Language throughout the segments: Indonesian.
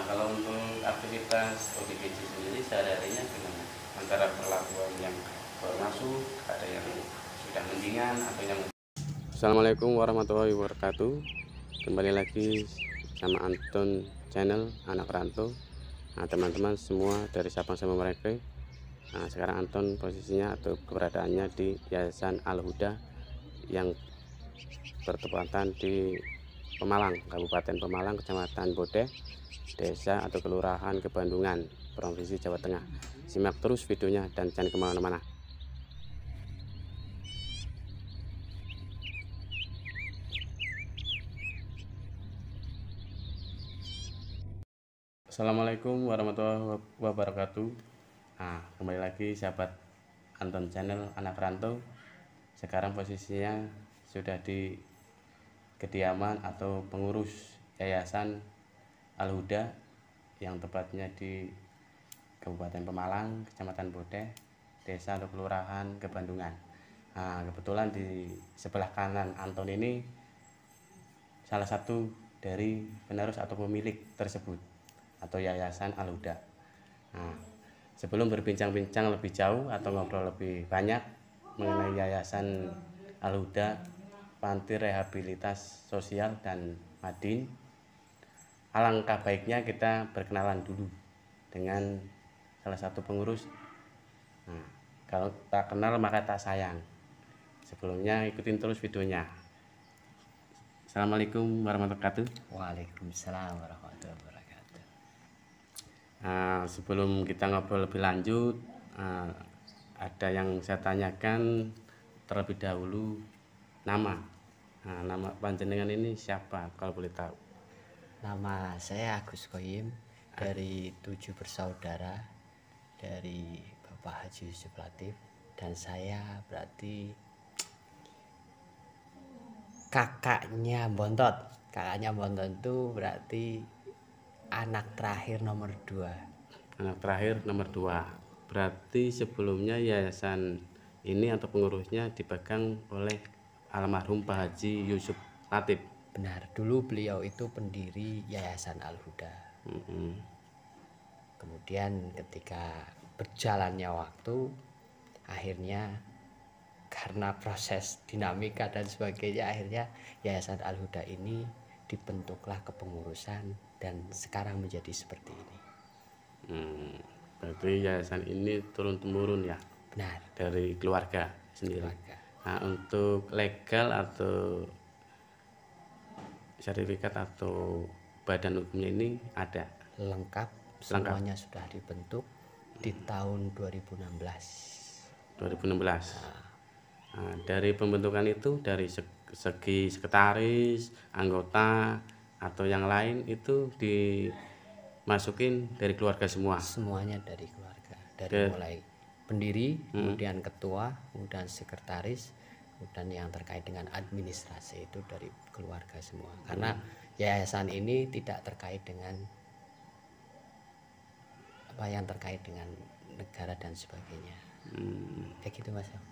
Kalau untuk aktivitas ODGJ sendiri sehari-harinya gimana? Antara perlakuan yang baru masuk, ada yang sudah mendingan atau yang... Assalamualaikum warahmatullahi wabarakatuh. Kembali lagi sama Anton channel Anak Rantau. Nah, teman-teman semua dari Sabang sampai Merauke. Nah, sekarang Anton posisinya atau keberadaannya di Yayasan Al-Huda yang bertepatan di Pemalang, Kabupaten Pemalang, Kecamatan Bodeh, Desa atau Kelurahan Kebandungan, Provinsi Jawa Tengah. Simak terus videonya dan jangan kemana-mana. Assalamualaikum warahmatullahi wabarakatuh. Nah, kembali lagi sahabat Anton channel Anak Rantau. Sekarang posisinya sudah di kediaman atau pengurus Yayasan Al-Huda yang tepatnya di Kabupaten Pemalang, Kecamatan Bodeh, Desa atau Kelurahan Kebandungan. Nah, kebetulan di sebelah kanan Anton ini salah satu dari penerus atau pemilik tersebut atau Yayasan Al-Huda. Nah, sebelum berbincang-bincang lebih jauh atau ngobrol lebih banyak mengenai Yayasan Al-Huda, Panti Rehabilitas Sosial dan Madin, alangkah baiknya kita berkenalan dulu dengan salah satu pengurus. Nah, kalau tak kenal maka tak sayang. Sebelumnya ikutin terus videonya. Assalamualaikum warahmatullahi wabarakatuh. Waalaikumsalam warahmatullahi wabarakatuh. Sebelum kita ngobrol lebih lanjut, ada yang saya tanyakan terlebih dahulu, nama. Nama panjenengan ini siapa kalau boleh tahu? Nama saya Agus Koyim dari 7 bersaudara dari Bapak Haji Yusuf Latif, dan saya berarti kakaknya Bontot. Kakaknya Bontot itu berarti anak terakhir nomor 2. Anak terakhir nomor 2. Berarti sebelumnya yayasan ini atau pengurusnya dipegang oleh almarhum Pak Haji Yusuf Latif. Benar, dulu beliau itu pendiri Yayasan Al-Huda. Kemudian ketika berjalannya waktu, akhirnya karena proses dinamika dan sebagainya, akhirnya Yayasan Al-Huda ini dibentuklah kepengurusan dan sekarang menjadi seperti ini. Berarti yayasan ini turun-temurun ya? Benar. Dari keluarga sendiri. Keluarga. Nah, untuk legal atau sertifikat atau badan hukumnya ini ada? Lengkap, semuanya sudah dibentuk di tahun 2016. 2016. Nah, dari pembentukan itu dari segi sekretaris, anggota atau yang lain itu dimasukin dari keluarga semua. Semuanya dari keluarga, dari mulai pendiri, kemudian ketua, kemudian sekretaris, kemudian yang terkait dengan administrasi itu dari keluarga semua. Karena yayasan ini tidak terkait dengan apa yang terkait dengan negara dan sebagainya. Kayak gitu Mas. Ya,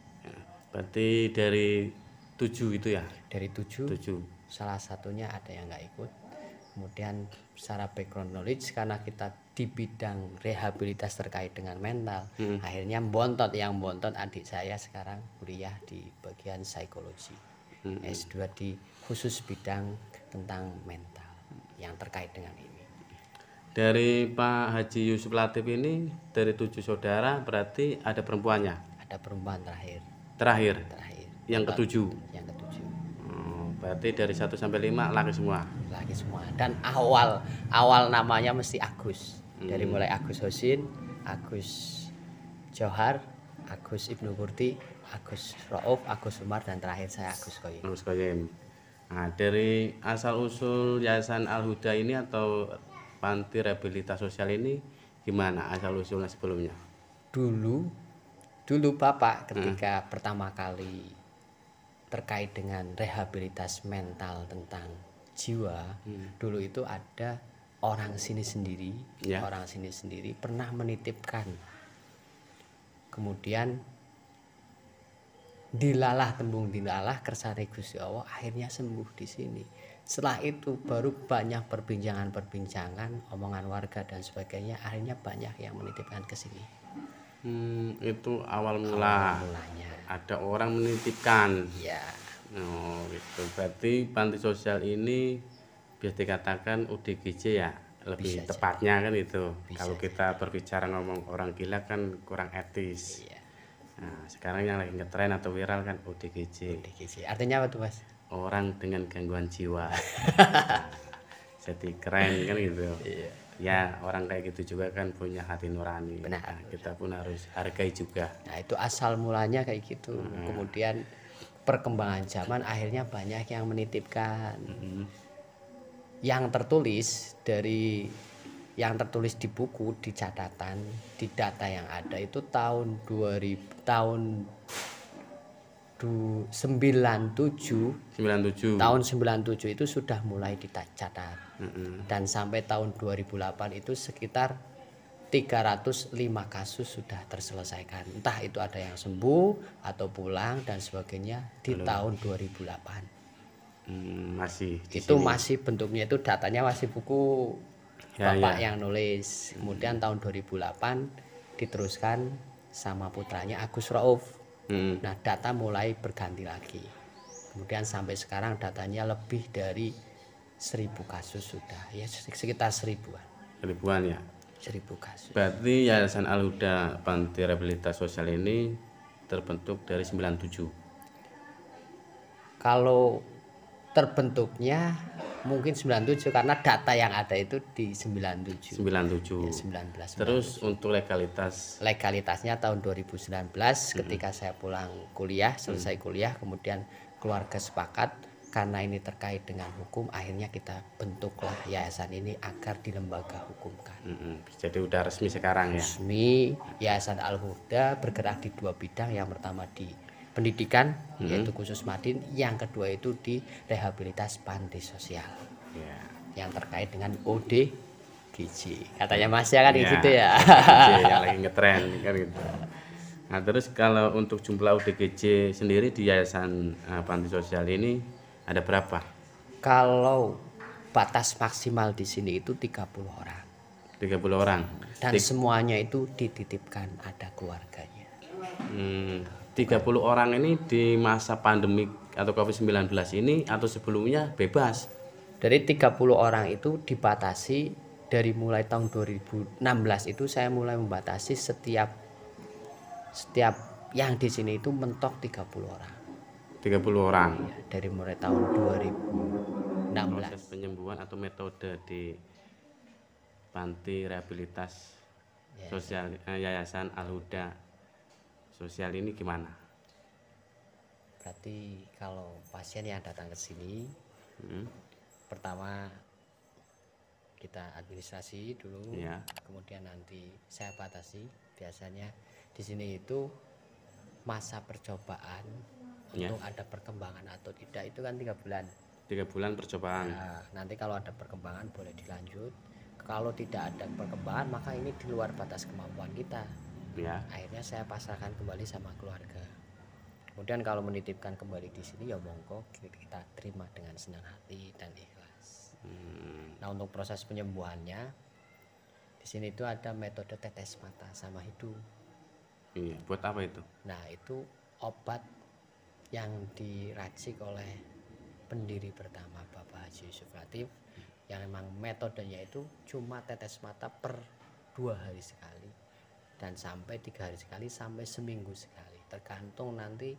berarti dari 7 itu ya? Dari 7, 7. salah satunya ada yang nggak ikut. Kemudian secara background knowledge, karena kita di bidang rehabilitas terkait dengan mental, akhirnya Bontot adik saya sekarang kuliah di bagian psikologi, S2 di khusus bidang tentang mental yang terkait dengan ini. Dari Pak Haji Yusuf Latif ini dari 7 saudara berarti ada perempuannya? Ada perempuan terakhir. Yang ketujuh. Berarti dari 1 sampai 5 laki semua. Laki semua. Dan awal namanya mesti Agus. Dari mulai Agus Hosin, Agus Johar, Agus Ibnu Kurti, Agus Rauf, Agus Umar, dan terakhir saya Agus Koyim. Agus Koyim. Nah, dari asal usul Yayasan Al-Huda ini atau Panti Rehabilitas Sosial ini gimana asal usulnya sebelumnya? Dulu Bapak ketika pertama kali terkait dengan rehabilitas mental tentang jiwa, dulu itu ada orang sini sendiri, pernah menitipkan. Kemudian dilalah kersane Gusti Allah, akhirnya sembuh di sini. Setelah itu baru banyak perbincangan-perbincangan, omongan warga dan sebagainya. Akhirnya banyak yang menitipkan ke sini. Itu awal Awal mula mulanya. ada orang menitipkan. Ya, Oh, itu berarti panti sosial ini bisa dikatakan UDGJ ya, lebih Bisa tepatnya kan itu. Bisa Kalau kita berbicara ngomong orang gila kan kurang etis. iya. Nah, sekarang yang lagi ngetren atau viral kan ODGJ, DGJ. Artinya apa tuh, Mas? orang dengan gangguan jiwa. Jadi keren kan gitu. Iya. Ya, orang kayak gitu juga kan punya hati nurani. Benar. Nah, kita pun harus hargai juga. Nah, itu asal mulanya kayak gitu. Kemudian perkembangan zaman akhirnya banyak yang menitipkan. Yang tertulis di buku, di catatan, di data yang ada itu tahun 2000, tahun 97, 97. tahun 97 itu sudah mulai dicatat. Dan sampai tahun 2008 itu sekitar 305 kasus sudah terselesaikan. Entah itu ada yang sembuh atau pulang dan sebagainya di tahun 2008. Masih di Itu sini. masih bentuknya itu datanya masih buku Ya, bapak ya. yang nulis. Kemudian tahun 2008 diteruskan sama putranya Agus Rauf. Nah, data mulai berganti lagi. Kemudian sampai sekarang datanya lebih dari 1000 kasus sudah. Ya sekitar 1000-an. Ribuan ya. 1000 kasus. Berarti Yayasan Al-Huda Panti Rehabilitas Sosial ini terbentuk dari 97. Kalau terbentuknya mungkin 97 karena data yang ada itu di 97. 97. Ya, 19. Terus untuk Legalitasnya tahun 2019 ketika saya pulang kuliah, selesai kuliah, kemudian keluarga sepakat karena ini terkait dengan hukum, akhirnya kita bentuklah yayasan ini agar dilembaga hukumkan. jadi udah resmi sekarang ya. Resmi Yayasan Al-Huda bergerak di 2 bidang. Yang pertama di pendidikan, yaitu khusus Madin. Yang kedua itu di rehabilitas panti sosial, Ya. yang terkait dengan ODGJ. Katanya Mas ya kan Ya, gitu ya. ODGJ yang lagi ngetren kan gitu. Nah, terus kalau untuk jumlah ODGJ sendiri di Yayasan Panti Sosial ini ada berapa? Kalau batas maksimal di sini itu 30 orang. 30 orang. Dan semuanya itu dititipkan, ada keluarganya. 30 orang ini di masa pandemi atau COVID-19 ini atau sebelumnya bebas? Dari 30 orang itu dibatasi dari mulai tahun 2016 itu saya mulai membatasi setiap yang di sini itu mentok 30 orang. 30 orang. Ya, dari mulai tahun 2016. Proses penyembuhan atau metode di Panti Rehabilitas Sosial Yayasan Al-Huda Sosial ini gimana? Berarti kalau pasien yang datang ke sini, pertama kita administrasi dulu, kemudian nanti saya batasi. Biasanya di sini itu masa percobaan untuk ada perkembangan atau tidak itu kan 3 bulan. 3 bulan percobaan. Nah, nanti kalau ada perkembangan boleh dilanjut. Kalau tidak ada perkembangan maka ini di luar batas kemampuan kita. Ya. Akhirnya saya pasrahkan kembali sama keluarga. Kemudian kalau menitipkan kembali di sini ya monggo kita terima dengan senang hati dan ikhlas. Nah, untuk proses penyembuhannya di sini itu ada metode tetes mata sama hidung. Iya, buat apa itu? Nah, itu obat yang diracik oleh pendiri pertama Bapak Haji Yusuf Latif, yang memang metodenya itu cuma tetes mata per 2 hari sekali dan sampai 3 hari sekali sampai seminggu sekali, tergantung nanti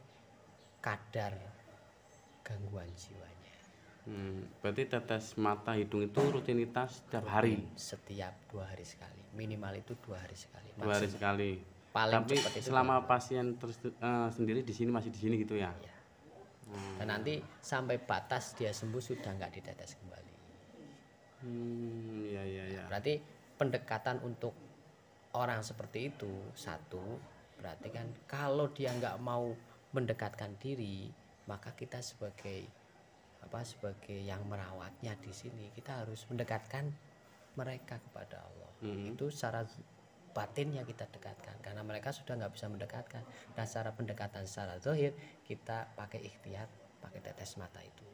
kadar gangguan jiwanya. Berarti tetes mata hidung itu rutinitas setiap hari? Setiap 2 hari sekali, minimal itu 2 hari sekali. 2 hari sekali. Paling tapi cepat itu selama pasien sendiri di sini masih di sini gitu ya? Ya. Dan nanti sampai batas dia sembuh sudah nggak ditetes kembali. Ya. Berarti pendekatan untuk orang seperti itu satu, berarti kan kalau dia nggak mau mendekatkan diri, maka kita sebagai yang merawatnya di sini kita harus mendekatkan mereka kepada Allah. Itu secara batinnya kita dekatkan karena mereka sudah nggak bisa mendekatkan. Nah, secara pendekatan secara zahir kita pakai ikhtiar, pakai tetes mata itu.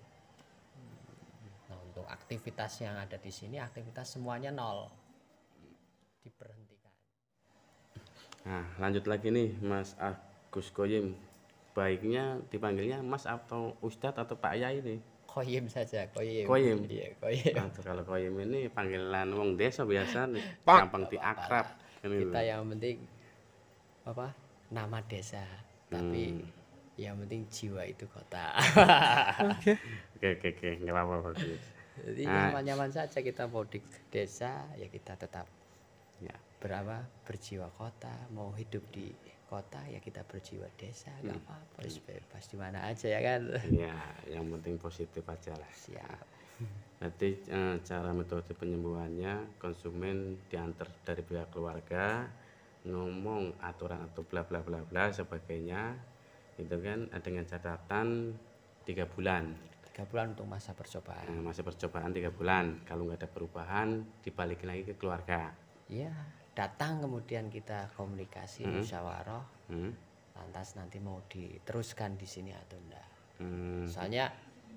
aktivitas yang ada di sini, aktivitas semuanya nol, diberhentikan. Nah, lanjut lagi nih Mas Agus Koyim. Baiknya dipanggilnya Mas atau Ustadz atau Pak Yai nih? Koyim saja, Koyim. Koyim. Iya, Koyim. Atau kalau Koyim ini panggilan wong desa biasa nih, gampang diakrab. Kita yang penting apa? Nama desa, tapi yang penting jiwa itu kota. Oke, nggak apa-apa bagus. Jadi nyaman-nyaman saja, kita mau di desa ya kita tetap Ya. berjiwa kota, mau hidup di kota ya kita berjiwa desa, nggak apa-apa, bebas di mana aja ya kan. Ya, yang penting positif aja lah. Siap. Nanti cara metode penyembuhannya konsumen diantar dari pihak keluarga, ngomong aturan atau bla bla bla bla sebagainya, itu kan dengan catatan 3 bulan. 3 bulan untuk masa percobaan. Masa percobaan 3 bulan. Kalau nggak ada perubahan, dibalikin lagi ke keluarga. Iya, datang kemudian kita komunikasi, musyawarah, lantas nanti mau diteruskan di sini atau enggak. Soalnya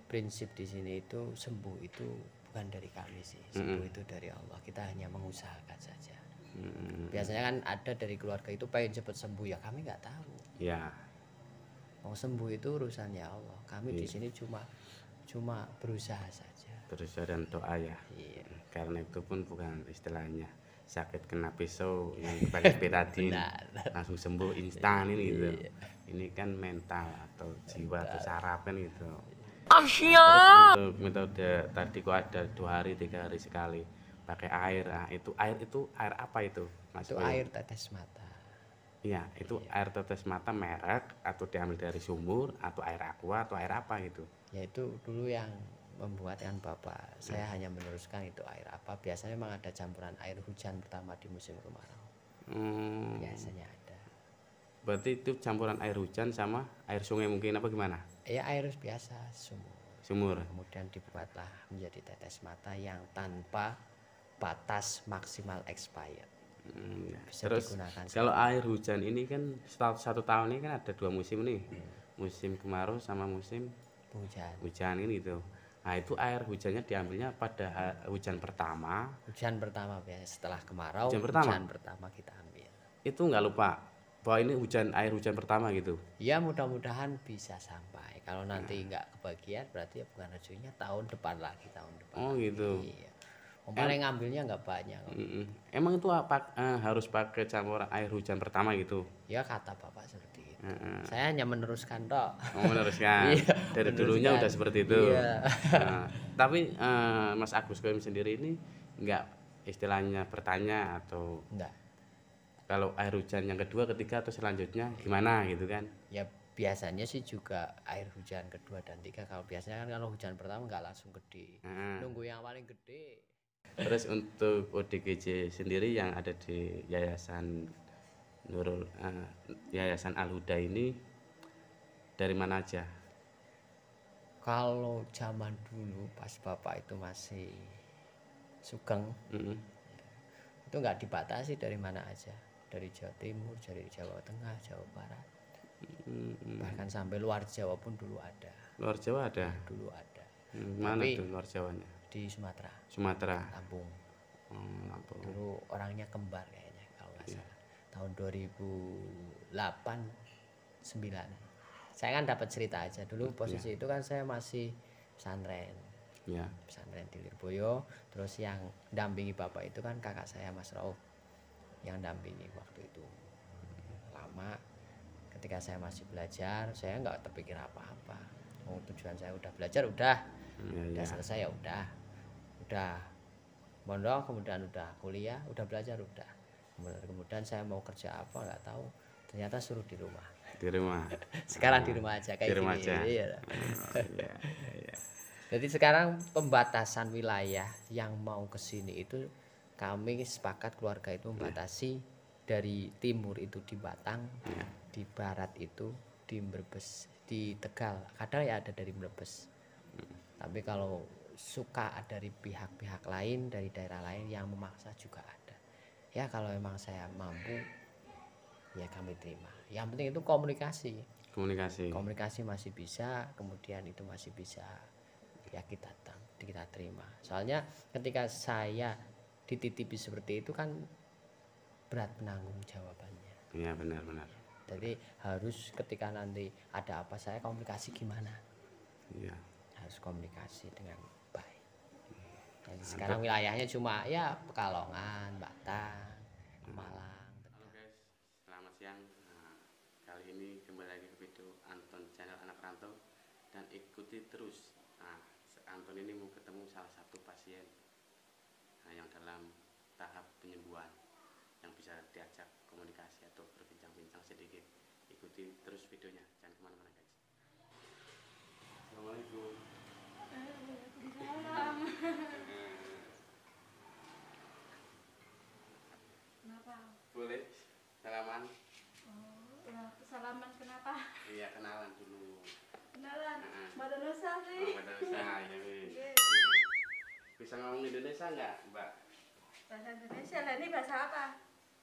prinsip di sini itu sembuh itu bukan dari kami sih, sembuh itu dari Allah. Kita hanya mengusahakan saja. Biasanya kan ada dari keluarga itu pengen cepat sembuh, ya kami nggak tahu. Ya. Mau sembuh itu urusannya Allah. Kami di sini cuma berusaha saja. Terus dan doa ya. Iya. Karena itu pun bukan istilahnya sakit kena pisau yang pakai betadin langsung sembuh instan ini gitu. Ini kan mental atau jiwa atau saraf kan gitu. Terus untuk metode tadi kok ada 2 hari 3 hari sekali pakai air. Nah, itu air apa itu Mas? Itu air tetes mata. Iya, itu air tetes mata merek atau diambil dari sumur atau air aqua atau air apa gitu. Ya itu dulu yang membuat kan Bapak. Saya hanya meneruskan itu air apa. Biasanya memang ada campuran air hujan pertama di musim kemarau. Biasanya ada. Berarti itu campuran air hujan sama air sungai mungkin apa gimana? Ya air biasa Sumur. Kemudian dibuatlah menjadi tetes mata yang tanpa batas maksimal expired. Bisa Terus digunakan. Kalau air hujan ini kan 1 tahun ini kan ada 2 musim nih. Musim kemarau sama musim hujan ini gitu. Nah, itu air hujannya diambilnya pada hujan pertama. Hujan pertama biasanya setelah kemarau. Hujan pertama kita ambil. Itu nggak lupa bahwa ini air hujan pertama gitu. Ya mudah-mudahan bisa sampai. Kalau nanti nggak kebagian berarti ya bukan rezekinya, tahun depan lagi. Oh gitu. Iya. Paling ngambilnya nggak banyak. Emang itu harus pakai campuran air hujan pertama gitu? Ya kata Bapak seperti itu. Saya hanya meneruskan toh. Meneruskan. Dari dulunya udah seperti itu. Iya. Tapi Mas Agus Koyim sendiri ini nggak istilahnya bertanya atau enggak. Kalau air hujan yang kedua, ketiga atau selanjutnya gimana gitu kan? Ya biasanya sih juga air hujan kedua dan tiga. Kalau biasanya kan kalau hujan pertama nggak langsung gede. Nunggu yang paling gede. Terus untuk ODGJ sendiri yang ada di Yayasan Yayasan Al-Huda ini dari mana aja? Kalau zaman dulu pas Bapak itu masih sugeng, itu nggak dibatasi dari mana aja, dari Jawa Timur, dari Jawa Tengah, Jawa Barat, bahkan sampai luar Jawa pun dulu ada. Luar Jawa ada? Dulu ada. Mana tuh luar Jawanya? Di Sumatera. Sumatera. Lampung. Lampung. Dulu orangnya kembar kayaknya kalau nggak salah. Tahun 2008 9. Saya kan dapat cerita aja dulu posisi itu kan saya masih pesantren. Ya. Pesantren di Lirboyo. Terus yang dampingi Bapak itu kan kakak saya Mas Rauf yang dampingi waktu itu. Lama ketika saya masih belajar, saya nggak terpikir apa-apa. Tujuan saya udah belajar udah selesai ya udah mondok, kemudian udah kuliah, udah belajar udah. Kemudian saya mau kerja apa nggak tahu, ternyata suruh di rumah. Sekarang di rumah aja kayak gini. Iya. Jadi sekarang pembatasan wilayah yang mau ke sini itu kami sepakat keluarga itu membatasi dari timur itu di Batang, di barat itu di Brebes, di Tegal. Kadang ya ada dari Brebes. Tapi kalau suka dari pihak-pihak lain, dari daerah lain yang memaksa juga ada. Ya kalau memang saya mampu, ya kami terima. Yang penting itu komunikasi. Komunikasi masih bisa, kemudian itu masih bisa, ya kita datang. kita terima. Soalnya ketika saya dititipi seperti itu kan berat penanggung jawabannya. Iya, benar-benar. Jadi harus ketika nanti ada apa saya komunikasi gimana? Iya. Harus komunikasi dengan baik. Jadi sekarang wilayahnya cuma ya Pekalongan, Batang, Malang. Halo guys, selamat siang. Nah, kali ini kembali lagi ke video Anton channel Anak Rantau dan ikuti terus. Nah, Anton ini mau ketemu salah satu pasien yang dalam tahap penyembuhan, yang bisa diajak komunikasi atau berbincang-bincang sedikit. Ikuti terus videonya, jangan kemana-mana guys. Assalamualaikum. Waalaikumsalam. Kenapa? Boleh salaman? Oh, ya, salaman kenapa? Iya, kenalan dulu. Kenalan. Mbak Nusa sih. Oh, ada usaha ya, wis. Oke. Bisa ngomong Indonesia nggak, Mbak? Bahasa Indonesia lah, ini bahasa apa?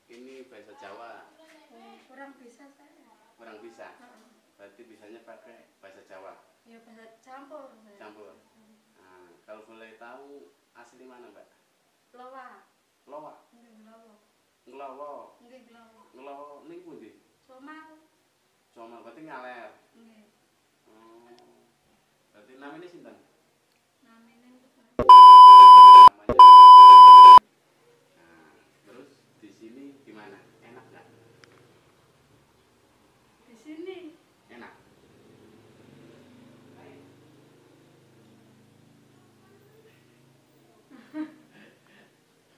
Ini bahasa Jawa. Oh, kurang bisa saya. Kurang bisa. Heeh. Berarti bisanya pakai bahasa Jawa. Ya bahasa campur. Campur. Nah, kalau boleh tahu asli mana, Mbak? Lowa. Lowa. Nggih, Lowo. Nglowo. Nggih, Lowo. Nglowo ning pundi? Somal. Cuma berarti ngaler. Nggih. Oh. Berarti namanya sinten? Namine Namanya. Nah, terus di sini gimana? Enak nggak? di sini. Enak.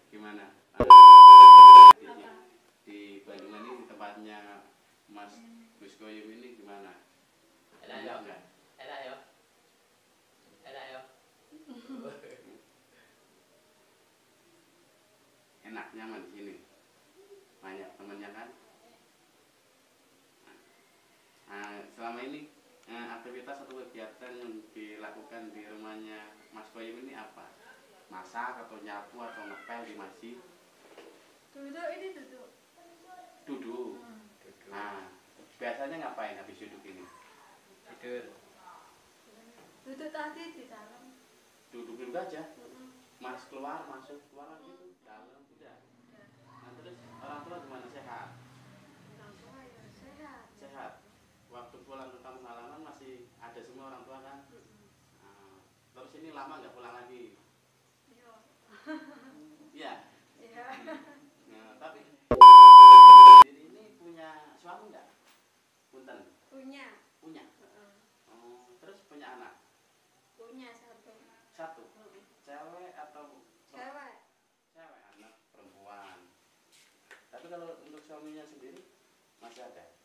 Gimana? Apa? Di Bandungan ini tempatnya Mas Gus Koyum ini gimana? Enak nggak? Enak ya. Enak ya. Enak, nyaman di sini. Banyak temennya kan? Nah, selama ini aktivitas atau kegiatan yang dilakukan di rumahnya Mas Koyum ini apa? Masak atau nyapu atau ngepel di masjid? Duduk ini duduk. Duduk. Nah, biasanya ngapain habis duduk ini? Tidur. Duduk tadi di dalam. Duduk aja. Heeh. Mas keluar, masuk, keluar gitu. Dalam udah. Nah, terus orang tua gimana, sehat? Orang tua ya sehat. Sehat. Waktu pulang ke kampung halaman masih ada semua orang tua kan? Nah, terus ini lama nggak pulang lagi? Iya. Iya. Iya. Nah, tapi diri ini punya suami nggak? Punten. Punya. Punya. Heeh. Oh, terus punya anak? Punya satu. Satu. Cewek atau Cewek. cewek? Anak perempuan. Tapi kalau untuk suaminya sendiri masih ada?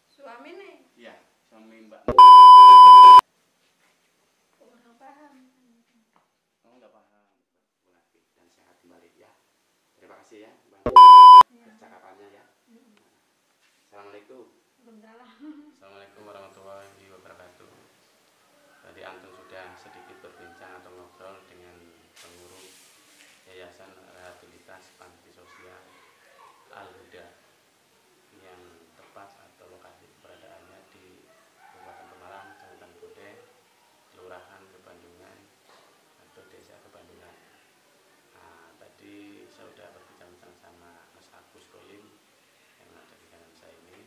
Suami nih. Iya, suami Mbak. Kurang paham. Oh, nggak paham. Lagi dan sehat kembali ya. Terima kasih ya, Bang. Iya. Percakapannya ya. Assalamualaikum. Bentar. Assalamualaikum warahmatullahi wabarakatuh. Tadi Anton sudah sedikit berbincang atau ngobrol dengan pengurus Yayasan Rehabilitas Panti Sosial Al-Huda yang tepat atau lokasi keberadaannya di Kabupaten Pemalang, Kecamatan Bode, Kelurahan Kebandungan atau Desa Kebandungan. Nah, tadi saya sudah berbincang sama Mas Agus Koyim yang ada di kanan saya ini.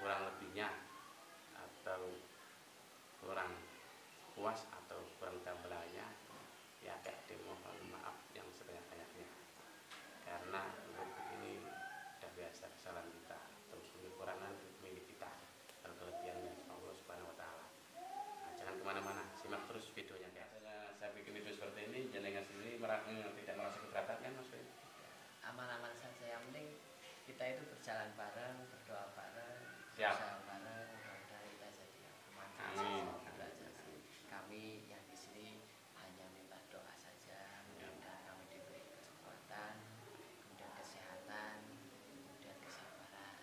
Kurang lebihnya atau kurang puas atau kurang gambarannya ya kayak mohon maaf yang sebanyak-banyaknya, karena untuk ini sudah biasa kesalahan kita, terus kekurangan milik kita dan kelebihan milik Allah Subhanahu wa Ta'ala. Nah, jangan kemana-mana, simak terus videonya guys. Saya bikin video seperti ini jenengan sendiri tidak merasa keberatan kan Mas? Aman-aman saja, yang penting kita itu berjalan bareng, berdoa bareng, Siap. berusaha bareng, mudah-mudahan kita jadi yang aman Amin. saja. Itu aja sih. Kami yang di sini hanya minta doa saja, mudah-mudahan kami diberi kekuatan, kemudian kesehatan, kemudian kesabaran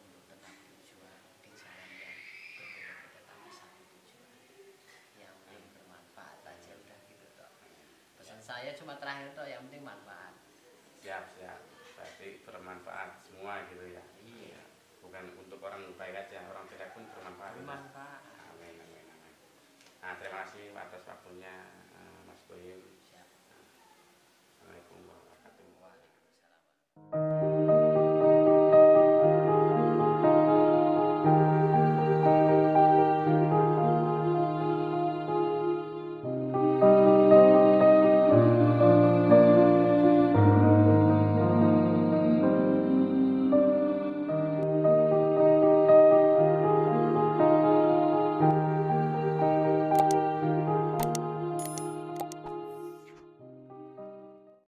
untuk tetap berjuang di jalan yang berbeda-beda tapi satu tujuan, yang penting bermanfaat aja, udah gitu toh. Pesan saya cuma terakhir toh, yang penting manfaat. Siap, berarti bermanfaat semua gitu ya. Iya. Bukan untuk untuk orang baik aja, orang jelek pun bermanfaat. Bermanfaat. Amin, amin, amin. Nah, terima kasih atas waktunya.